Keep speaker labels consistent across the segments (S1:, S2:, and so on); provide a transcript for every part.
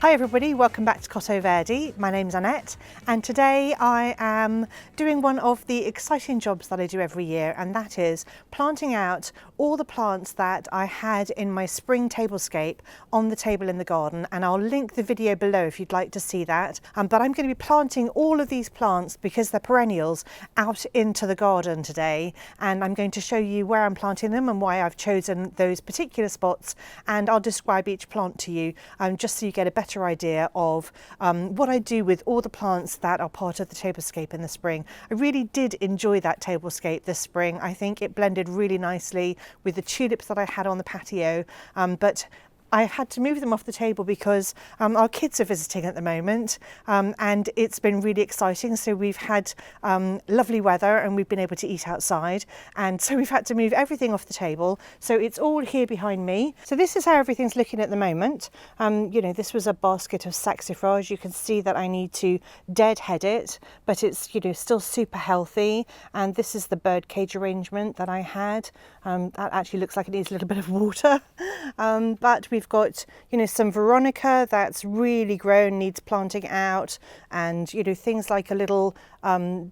S1: Hi everybody, welcome back to Cottoverdi. My name's Annette and today I am doing one of the exciting jobs that I do every year, and that is planting out all the plants that I had in my spring tablescape on the table in the garden, and I'll link the video below if you'd like to see that. But I'm going to be planting all of these plants because they're perennials out into the garden today, and I'm going to show you where I'm planting them and why I've chosen those particular spots, and I'll describe each plant to you just so you get a better idea of what I do with all the plants that are part of the tablescape in the spring. I really did enjoy that tablescape this spring. I think it blended really nicely with the tulips that I had on the patio, but I had to move them off the table because our kids are visiting at the moment, and it's been really exciting. So we've had lovely weather and we've been able to eat outside, and so we've had to move everything off the table. So it's all here behind me. So this is how everything's looking at the moment. You know, this was a basket of saxifrage. You can see that I need to deadhead it, but it's, you know, still super healthy. And this is the bird cage arrangement that I had. That actually looks like it needs a little bit of water, but we've got, you know, some Veronica that's really grown, needs planting out, and, you know, things like a little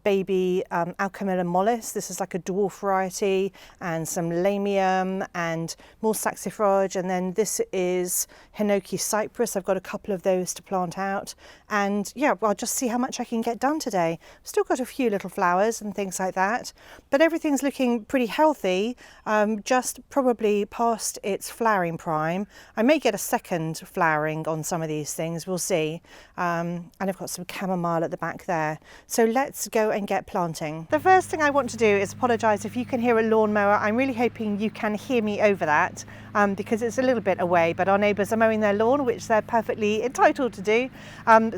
S1: baby Alchemilla mollis. This is like a dwarf variety, and some lamium and more saxifrage, and then this is Hinoki cypress. I've got a couple of those to plant out, and yeah, well, I'll just see how much I can get done today. Still got a few little flowers and things like that, but everything's looking pretty healthy, just probably past its flowering prime. I may get a second flowering on some of these things, we'll see. And I've got some chamomile at the back there. So let's go and get planting. The first thing I want to do is apologise if you can hear a lawnmower. I'm really hoping you can hear me over that, because it's a little bit away, but our neighbours are mowing their lawn, which they're perfectly entitled to do.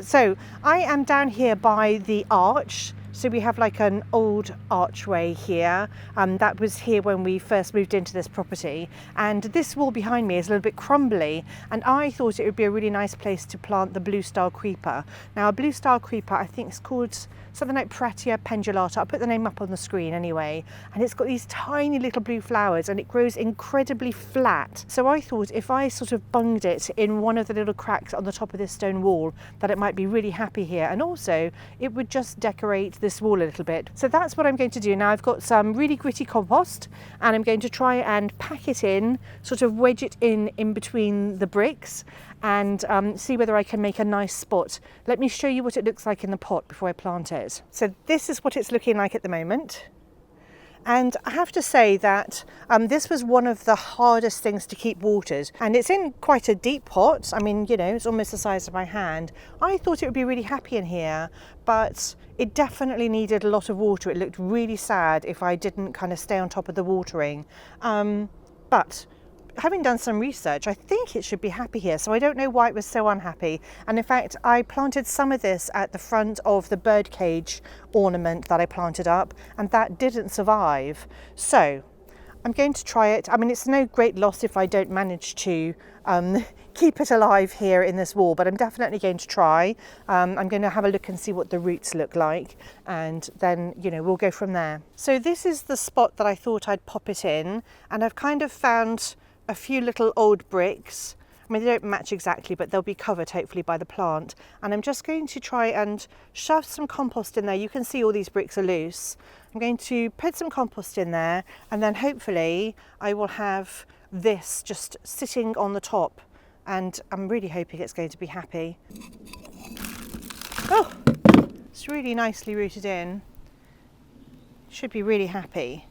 S1: So I am down here by the arch. So we have like an old archway here, that was here when we first moved into this property, and this wall behind me is a little bit crumbly, and I thought it would be a really nice place to plant the blue star creeper. Now a blue star creeper, I think it's called something like patio pendulata. I'll put the name up on the screen anyway, and it's got these tiny little blue flowers and it grows incredibly flat. So I thought if I sort of bunged it in one of the little cracks on the top of this stone wall, that it might be really happy here, and also it would just decorate this wall a little bit. So that's what I'm going to do now. I've got some really gritty compost, and I'm going to try and pack it in, sort of wedge it in between the bricks, and see whether I can make a nice spot. Let me show you what it looks like in the pot before I plant it. So this is what it's looking like at the moment. And I have to say that this was one of the hardest things to keep watered, and it's in quite a deep pot. I mean, you know, it's almost the size of my hand. I thought it would be really happy in here, but it definitely needed a lot of water. It looked really sad if I didn't kind of stay on top of the watering. But having done some research, I think it should be happy here, so I don't know why it was so unhappy. And in fact, I planted some of this at the front of the bird cage ornament that I planted up, and that didn't survive. So I'm going to try it. I mean, it's no great loss if I don't manage to keep it alive here in this wall, but I'm definitely going to try. I'm going to have a look and see what the roots look like, and then, you know, we'll go from there. So this is the spot that I thought I'd pop it in, and I've kind of found a few little old bricks. I mean, they don't match exactly, but they'll be covered hopefully by the plant. And I'm just going to try and shove some compost in there. You can see all these bricks are loose. I'm going to put some compost in there, and then hopefully I will have this just sitting on the top, and I'm really hoping it's going to be happy. Oh, it's really nicely rooted in. Should be really happy.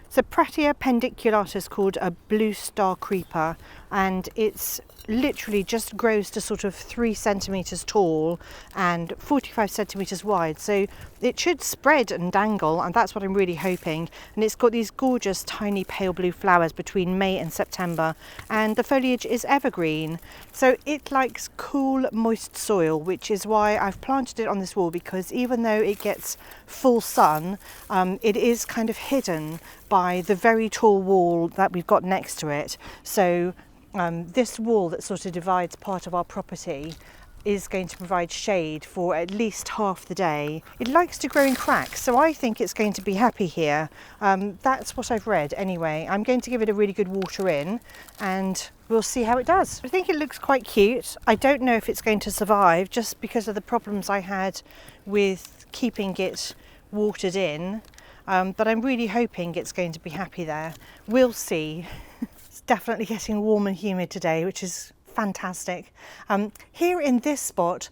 S1: So Pratia pendiculatus is called a blue star creeper, and it's literally just grows to sort of 3 centimeters tall and 45 centimeters wide, so it should spread and dangle, and that's what I'm really hoping. And it's got these gorgeous tiny pale blue flowers between May and September, and the foliage is evergreen, so it likes cool moist soil, which is why I've planted it on this wall, because even though it gets full sun, it is kind of hidden by the very tall wall that we've got next to it. So this wall that sort of divides part of our property is going to provide shade for at least half the day. It likes to grow in cracks, so I think it's going to be happy here. That's what I've read anyway. I'm going to give it a really good water in and we'll see how it does. I think it looks quite cute. I don't know if it's going to survive just because of the problems I had with keeping it watered in, but I'm really hoping it's going to be happy there. We'll see. It's definitely getting warm and humid today, which is fantastic. Here in this spot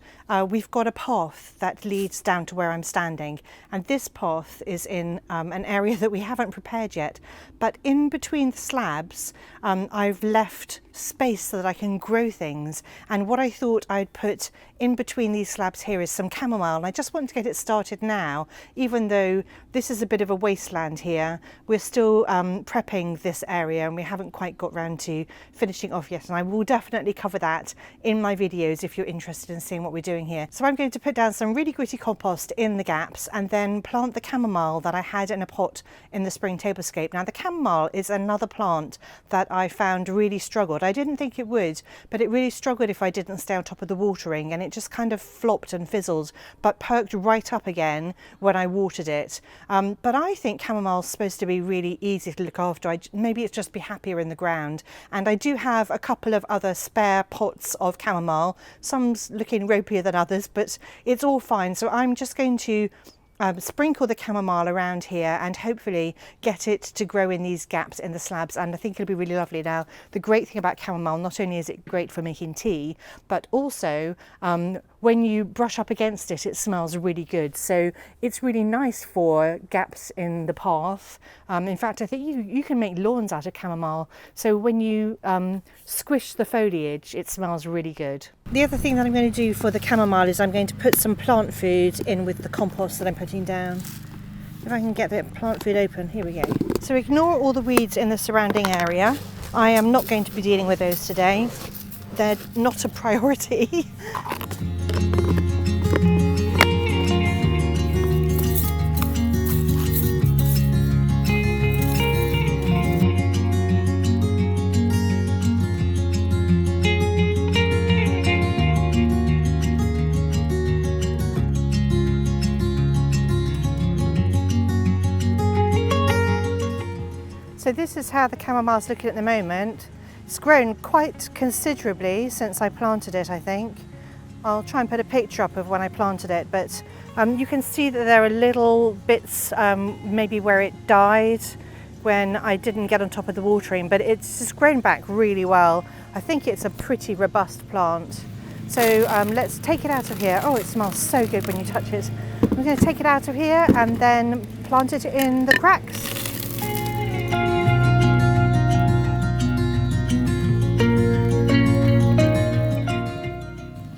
S1: we've got a path that leads down to where I'm standing, and this path is in an area that we haven't prepared yet, but in between the slabs I've left space so that I can grow things, and what I thought I'd put in between these slabs here is some chamomile, and I just want to get it started now. Even though this is a bit of a wasteland here, we're still prepping this area and we haven't quite got round to finishing off yet, and I will definitely cover that in my videos if you're interested in seeing what we're doing here. So I'm going to put down some really gritty compost in the gaps and then plant the chamomile that I had in a pot in the Spring Tablescape. Now the chamomile is another plant that I found really struggled. I didn't think it would, but it really struggled if I didn't stay on top of the watering, and it just kind of flopped and fizzled, but perked right up again when I watered it. But I think chamomile is supposed to be really easy to look after. Maybe it's just be happier in the ground, and I do have a couple of other spare pots of chamomile. Some's looking ropier than others, but it's all fine. So I'm just going to sprinkle the chamomile around here and hopefully get it to grow in these gaps in the slabs, and I think it'll be really lovely. Now the great thing about chamomile, not only is it great for making tea, but also when you brush up against it, it smells really good. So it's really nice for gaps in the path. In fact, I think you can make lawns out of chamomile. So when you squish the foliage, it smells really good. The other thing that I'm going to do for the chamomile is I'm going to put some plant food in with the compost that I'm putting down. If I can get the plant food open, here we go. So ignore all the weeds in the surrounding area. I am not going to be dealing with those today. They're not a priority. So this is how the chamomile's looking at the moment. It's grown quite considerably since I planted it, I think. I'll try and put a picture up of when I planted it, but you can see that there are little bits maybe where it died when I didn't get on top of the watering, but it's just grown back really well. I think it's a pretty robust plant. So let's take it out of here. Oh, it smells so good when you touch it. I'm going to take it out of here and then plant it in the cracks.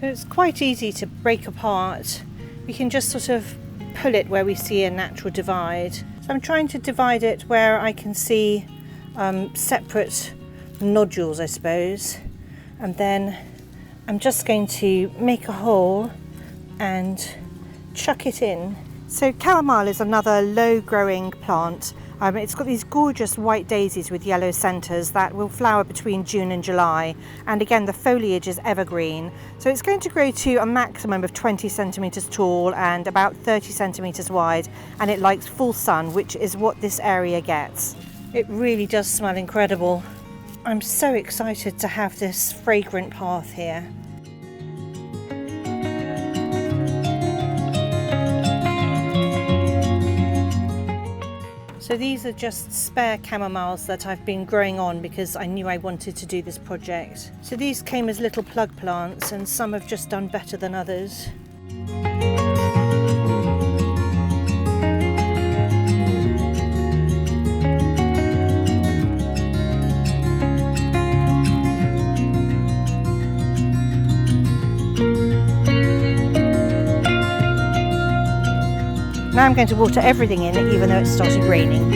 S1: It's quite easy to break apart. We can just sort of pull it where we see a natural divide. So I'm trying to divide it where I can see separate nodules, I suppose. And then I'm just going to make a hole and chuck it in. So chamomile is another low growing plant. It's got these gorgeous white daisies with yellow centres that will flower between June and July, and again the foliage is evergreen, so it's going to grow to a maximum of 20 centimetres tall and about 30 centimetres wide, and it likes full sun, which is what this area gets. It really does smell incredible. I'm so excited to have this fragrant path here. So these are just spare chamomiles that I've been growing on because I knew I wanted to do this project. So these came as little plug plants, and some have just done better than others. Now I'm going to water everything in, even though it started raining.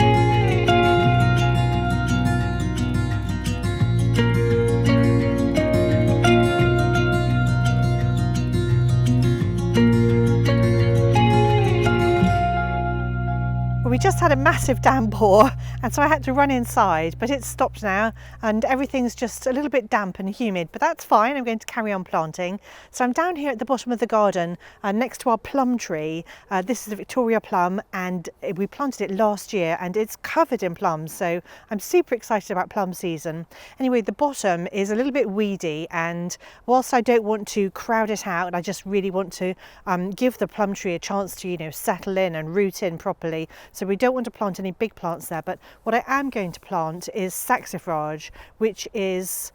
S1: Well, we just just had a massive downpour, and so I had to run inside, but it's stopped now and everything's just a little bit damp and humid, but that's fine. I'm going to carry on planting. So I'm down here at the bottom of the garden next to our plum tree. This is a Victoria plum, and we planted it last year and it's covered in plums, so I'm super excited about plum season. Anyway, the bottom is a little bit weedy, and whilst I don't want to crowd it out, I just really want to give the plum tree a chance to, you know, settle in and root in properly. So we don't want to plant any big plants there, but what I am going to plant is saxifrage, which is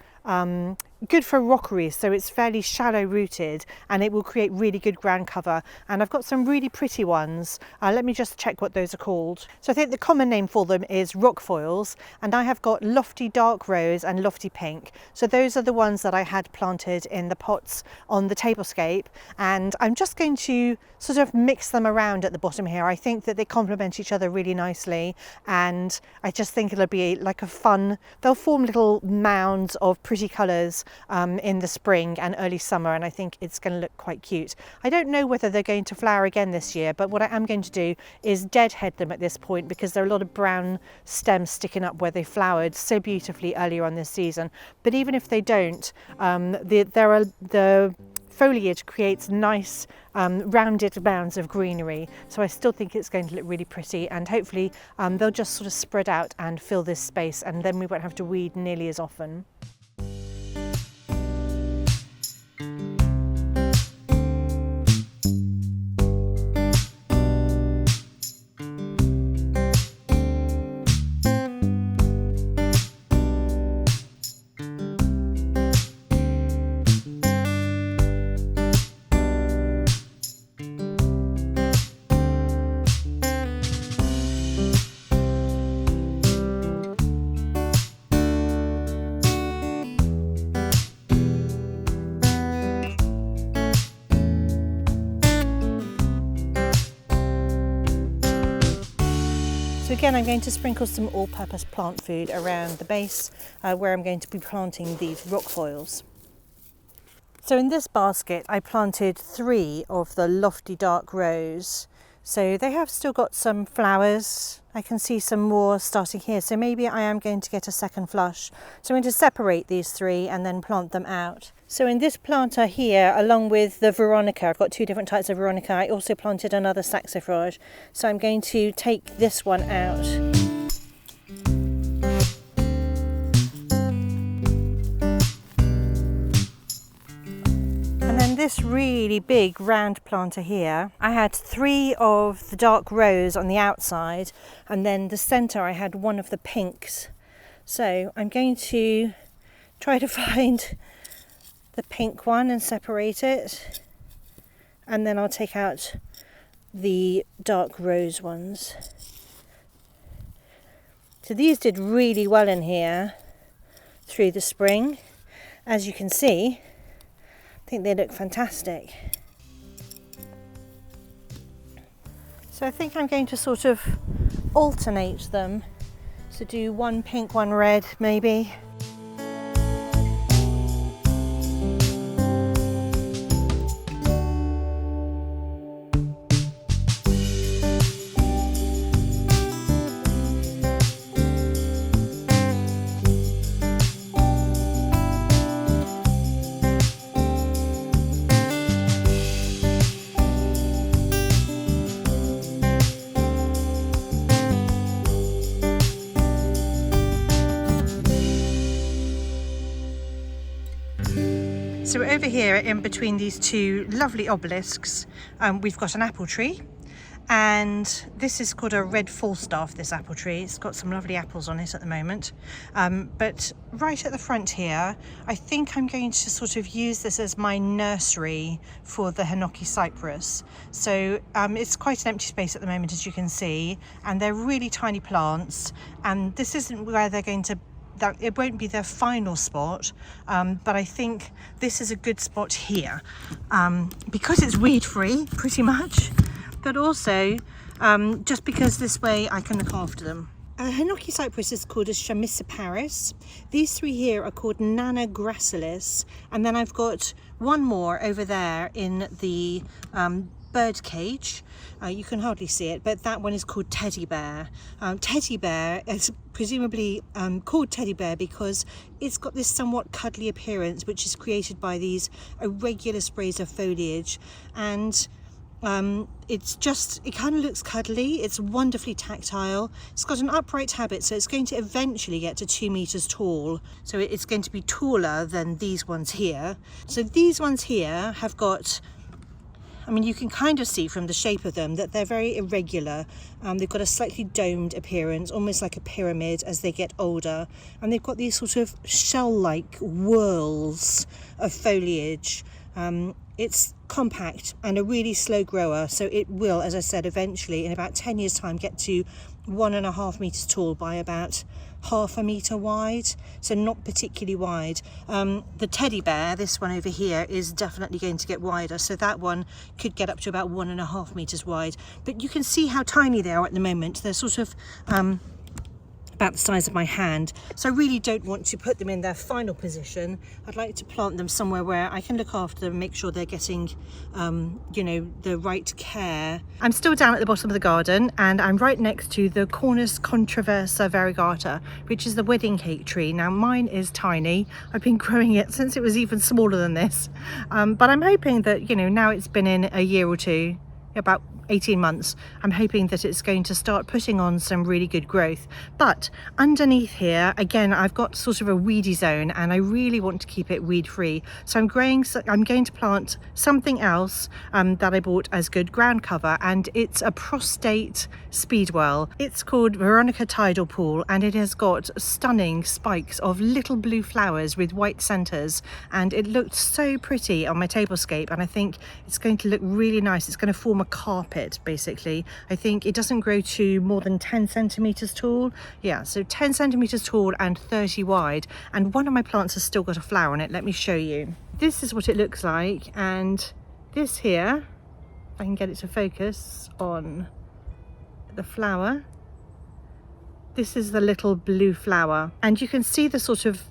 S1: good for rockeries, so it's fairly shallow rooted and it will create really good ground cover. And I've got some really pretty ones. Let me just check what those are called. So I think the common name for them is rockfoils, and I have got lofty dark rose and lofty pink. So those are the ones that I had planted in the pots on the tablescape, and I'm just going to sort of mix them around at the bottom here. I think that they complement each other really nicely, and I just think it'll be like a fun, they'll form little mounds of pretty colours in the spring and early summer, and I think it's going to look quite cute. I don't know whether they're going to flower again this year, but what I am going to do is deadhead them at this point, because there are a lot of brown stems sticking up where they flowered so beautifully earlier on this season. But even if they don't, the foliage creates nice rounded mounds of greenery, so I still think it's going to look really pretty, and hopefully they'll just sort of spread out and fill this space, and then we won't have to weed nearly as often. So again, I'm going to sprinkle some all-purpose plant food around the base where I'm going to be planting these rockfoils. So in this basket I planted 3 of the lofty dark rose. So they have still got some flowers. I can see some more starting here, so maybe I am going to get a second flush. So I'm going to separate these 3 and then plant them out. So in this planter here, along with the Veronica, I've got 2 different types of Veronica, I also planted another saxifrage. So I'm going to take this one out. And then this really big round planter here, I had 3 of the dark rose on the outside, and then the centre I had 1 of the pinks. So I'm going to try to find the pink one and separate it, and then I'll take out the dark rose ones. So these did really well in here through the spring. As you can see, I think they look fantastic. So I think I'm going to sort of alternate them. So do 1 pink, 1 red maybe. So over here in between these 2 lovely obelisks, we've got an apple tree, and this is called a red Falstaff, this apple tree. It's got some lovely apples on it at the moment. But right at the front here, I think I'm going to sort of use this as my nursery for the Hinoki cypress. So it's quite an empty space at the moment, as you can see, and they're really tiny plants, and this isn't where they're going to that it won't be their final spot, but I think this is a good spot here because it's weed free pretty much, but also just because this way I can look after them. Hinoki cypress is called a chamissiparis. These 3 here are called Nana gracilis, and then I've got 1 more over there in the bird cage. You can hardly see it, but that one is called Teddy Bear. Teddy Bear is presumably called Teddy Bear because it's got this somewhat cuddly appearance, which is created by these irregular sprays of foliage. And it kind of looks cuddly. It's wonderfully tactile. It's got an upright habit, so it's going to eventually get to 2 meters tall. So it's going to be taller than these ones here. So these ones here have got, I mean, you can kind of see from the shape of them that they're very irregular. They've got a slightly domed appearance, almost like a pyramid as they get older. And they've got these sort of shell-like whorls of foliage. It's compact and a really slow grower, so it will, as I said, eventually in about 10 years time get to 1.5 meters tall by about half a meter wide, so not particularly wide. The Teddy Bear, this one over here, is definitely going to get wider, so that one could get up to about 1.5 meters wide. But you can see how tiny they are at the moment. They're sort of about the size of my hand, so I really don't want to put them in their final position. I'd like to plant them somewhere where I can look after them and make sure they're getting you know, the right care. I'm still down at the bottom of the garden, and I'm right next to the Cornus controversa variegata, which is the wedding cake tree. Now mine is tiny. I've been growing it since it was even smaller than this, but I'm hoping that, you know, now it's been in a year or two, about 18 months, I'm hoping that it's going to start putting on some really good growth. But underneath here, again, I've got sort of a weedy zone, and I really want to keep it weed free. So I'm going to plant something else that I bought as good ground cover, and it's a prostate speedwell. It's called Veronica Tidal Pool, and it has got stunning spikes of little blue flowers with white centers, and it looked so pretty on my tablescape, and I think it's going to look really nice. It's going to form a carpet basically. I think it doesn't grow to more than 10 centimeters tall. Yeah, so 10 centimeters tall and 30 wide, and one of my plants has still got a flower on it. Let me show you. This is what it looks like, and this here, if I can get it to focus on the flower, this is the little blue flower, and you can see the sort of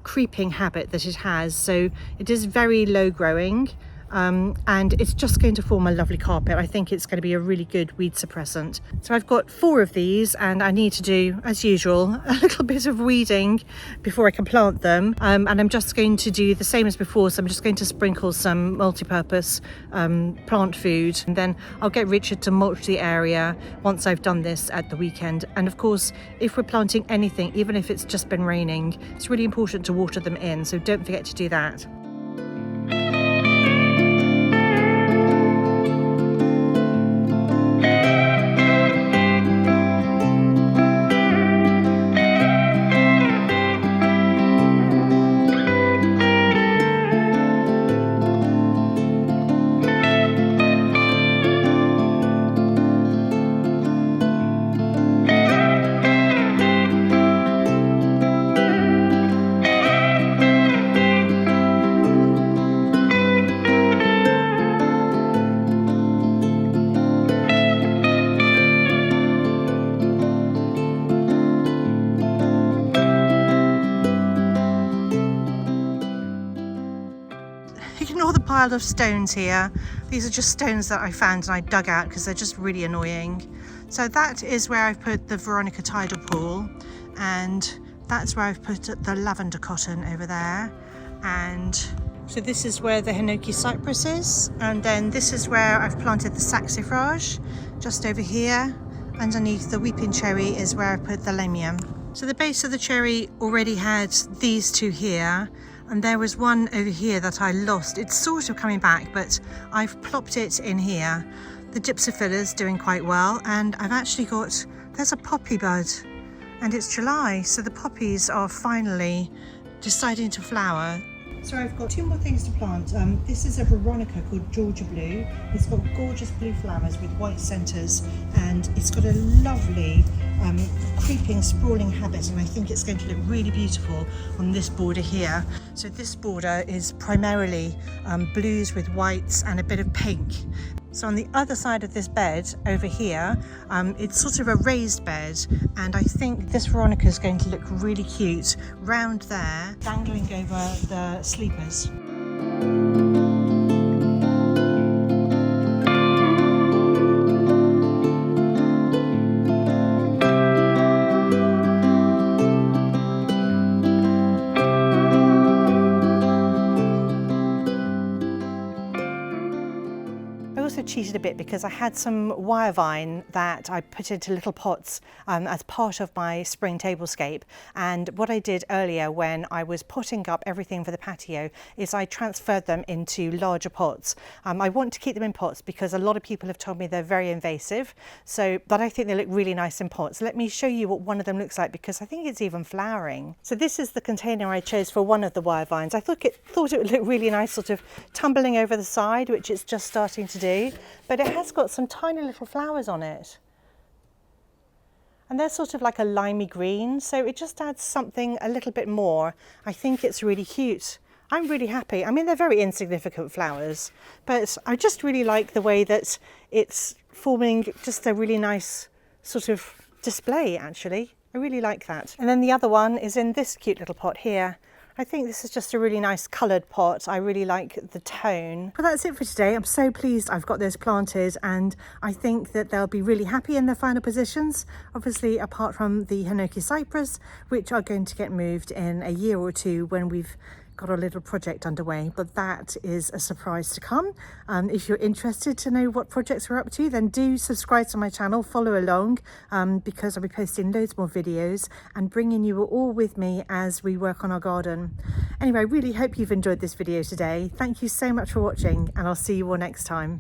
S1: creeping habit that it has. So it is very low growing, and it's just going to form a lovely carpet. I think it's going to be a really good weed suppressant. So I've got 4 of these, and I need to do, as usual, a little bit of weeding before I can plant them, and I'm just going to do the same as before. So I'm just going to sprinkle some multi-purpose plant food, and then I'll get Richard to mulch the area once I've done this at the weekend. And of course, if we're planting anything, even if it's just been raining, it's really important to water them in, so don't forget to do that. Ignore the pile of stones here. These are just stones that I found and I dug out because they're just really annoying. So that is where I've put the Veronica Tidal Pool, and that's where I've put the lavender cotton over there. And so this is where the Hinoki cypress is, and then this is where I've planted the saxifrage, just over here. Underneath the weeping cherry is where I put the lamium. So the base of the cherry already had these 2 here, and there was one over here that I lost. It's sort of coming back, but I've plopped it in here. The Gypsophila's doing quite well, and I've actually got, there's a poppy bud, and it's July, so the poppies are finally deciding to flower. So I've got 2 more things to plant. This is a Veronica called Georgia Blue. It's got gorgeous blue flowers with white centres, and it's got a lovely creeping, sprawling habit, and I think it's going to look really beautiful on this border here. So this border is primarily blues with whites and a bit of pink. So on the other side of this bed over here, it's sort of a raised bed, and I think this Veronica is going to look really cute round there, dangling over the sleepers. also cheated a bit because I had some wire vine that I put into little pots as part of my spring tablescape, and what I did earlier when I was potting up everything for the patio is I transferred them into larger pots. I want to keep them in pots because a lot of people have told me they're very invasive, but I think they look really nice in pots. Let me show you what one of them looks like because I think it's even flowering. So this is the container I chose for one of the wire vines. I thought it would look really nice, sort of tumbling over the side, which it's just starting to do, but it has got some tiny little flowers on it. And they're sort of like a limey green, so it just adds something a little bit more. I think it's really cute. I'm really happy. I mean, they're very insignificant flowers, but I just really like the way that it's forming just a really nice sort of display, actually. I really like that. And then the other one is in this cute little pot here. I think this is just a really nice coloured pot. I really like the tone. But that's it for today. I'm so pleased I've got those planted, and I think that they'll be really happy in their final positions. Obviously, apart from the Hinoki cypress, which are going to get moved in a year or two when we've got a little project underway, but that is a surprise to come. If you're interested to know what projects we're up to, then do subscribe to my channel, follow along, because I'll be posting loads more videos and bringing you all with me as we work on our garden. Anyway, I really hope you've enjoyed this video today. Thank you so much for watching, and I'll see you all next time.